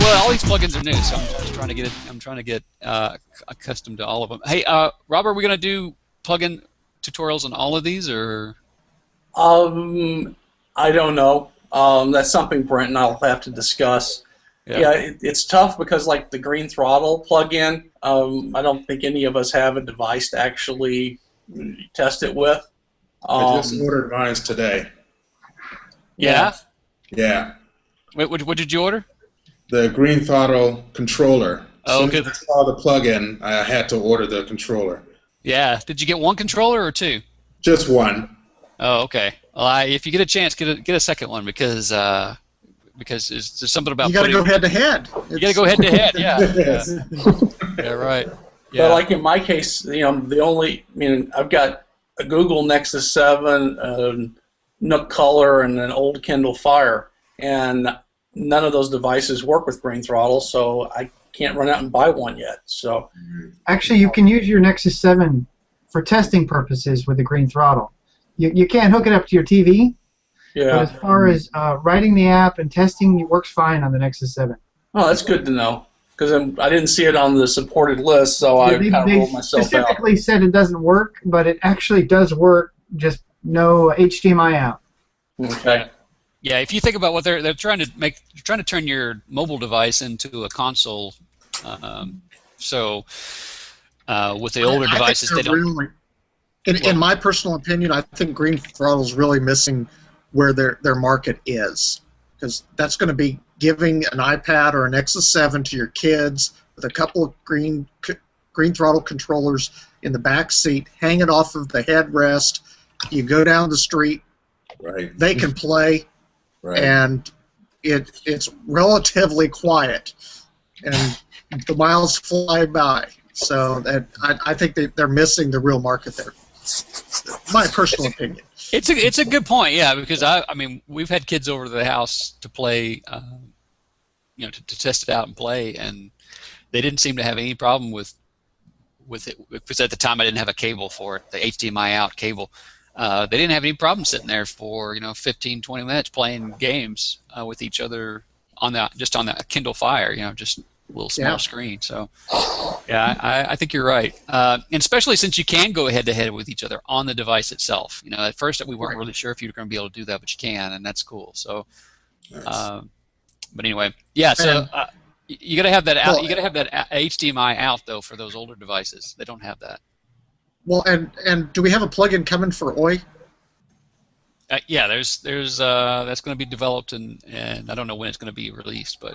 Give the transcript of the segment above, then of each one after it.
well, all these plugins are new, so I'm just trying to get it. I'm trying to get accustomed to all of them. Hey, Robert, are we gonna do plugin tutorials on all of these, or? I don't know. That's something Brent and I'll have to discuss. Yeah, it's tough because like the Green Throttle plugin, I don't think any of us have a device to actually test it with. I just ordered mine today. Yeah. Yeah. Wait, what did you order? The Green Throttle controller. Oh, okay. As soon as I saw the plugin, I had to order the controller. Yeah. Did you get one controller or two? Just one. Oh, okay. Well, if you get a chance, get a second one because there's something about you got to go head to head. You got to go head to head. Yeah. Yeah. Right. Yeah. But like in my case, I've got a Google Nexus 7, a Nook Color, and an old Kindle Fire, and none of those devices work with Green Throttle, so I can't run out and buy one yet. So, actually, you can use your Nexus 7 for testing purposes with the Green Throttle. You can't hook it up to your TV. Yeah. But as far as writing the app and testing, it works fine on the Nexus 7. Oh, that's good to know. Because I didn't see it on the supported list, so I kind of ruled myself out. They specifically said it doesn't work, but it actually does work, just no HDMI out. Okay. Yeah, if you think about what they're trying to turn your mobile device into a console. So with the older devices, they don't. Really, in my personal opinion, I think Green Throttle's really missing where their market is, because that's going to be giving an iPad or an Nexus 7 to your kids with a couple of Green Throttle controllers in the back seat, hang it off of the headrest. You go down the street, right? They can play, right. And it's relatively quiet, and the miles fly by. So I think they're missing the real market there. My personal opinion. It's a good point, yeah, because I mean we've had kids over to the house to play, to test it out and play, and they didn't seem to have any problem with it, because at the time I didn't have a cable for it, the HDMI out cable. They didn't have any problem sitting there for 15, 20 minutes playing games with each other on the Kindle Fire, just a little small screen. So yeah, I think you're right, and especially since you can go head to head with each other on the device itself. At first we weren't really sure if you were going to be able to do that, but you can, and that's cool. So, nice. But anyway, yeah. So you got to have that out. You got to have that HDMI out though for those older devices. They don't have that. Well, and do we have a plugin coming for OI? Yeah, there's that's going to be developed, and I don't know when it's going to be released, but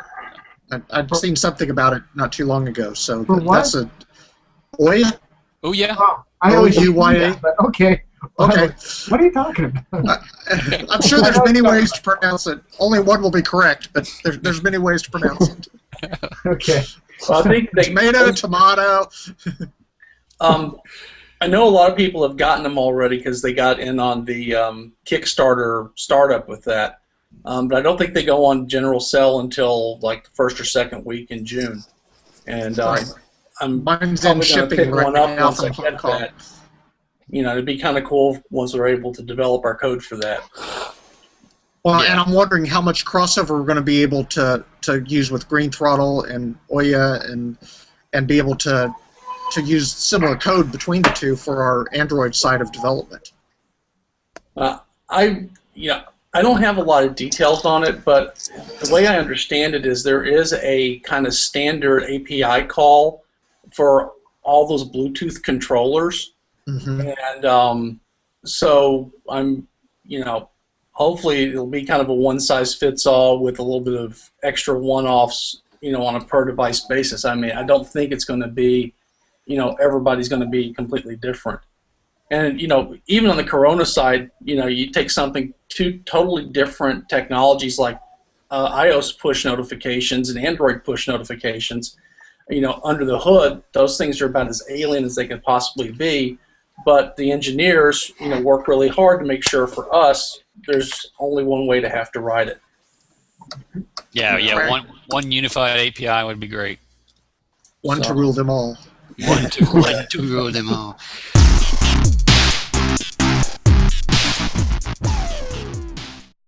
I've seen something about it not too long ago. So that's a OI. Oh yeah. Oh, I always OUYA. But okay. Okay. What are you talking about? I'm sure there's many ways to pronounce it. Only one will be correct, but there's many ways to pronounce it. Okay. Well, I think tomato. I know a lot of people have gotten them already because they got in on the Kickstarter startup with that. But I don't think they go on general sale until like the first or second week in June. And I'm Mine's probably in shipping pick right one up now once I from get Hong Kong. that. It'd be kind of cool once we're able to develop our code for that. Well, and I'm wondering how much crossover we're going to be able to use with Green Throttle and Oya and be able to use similar code between the two for our Android side of development. I don't have a lot of details on it, but the way I understand it is there is a kind of standard API call for all those Bluetooth controllers. Mm-hmm. And so I'm, hopefully it'll be kind of a one-size-fits-all with a little bit of extra one-offs, on a per-device basis. I mean, I don't think it's going to be, everybody's going to be completely different. And, even on the Corona side, you take two totally different technologies like iOS push notifications and Android push notifications. Under the hood, those things are about as alien as they could possibly be. But the engineers, work really hard to make sure for us there's only one way to have to write it. Yeah. One unified API would be great. One to rule them all. One to rule them all.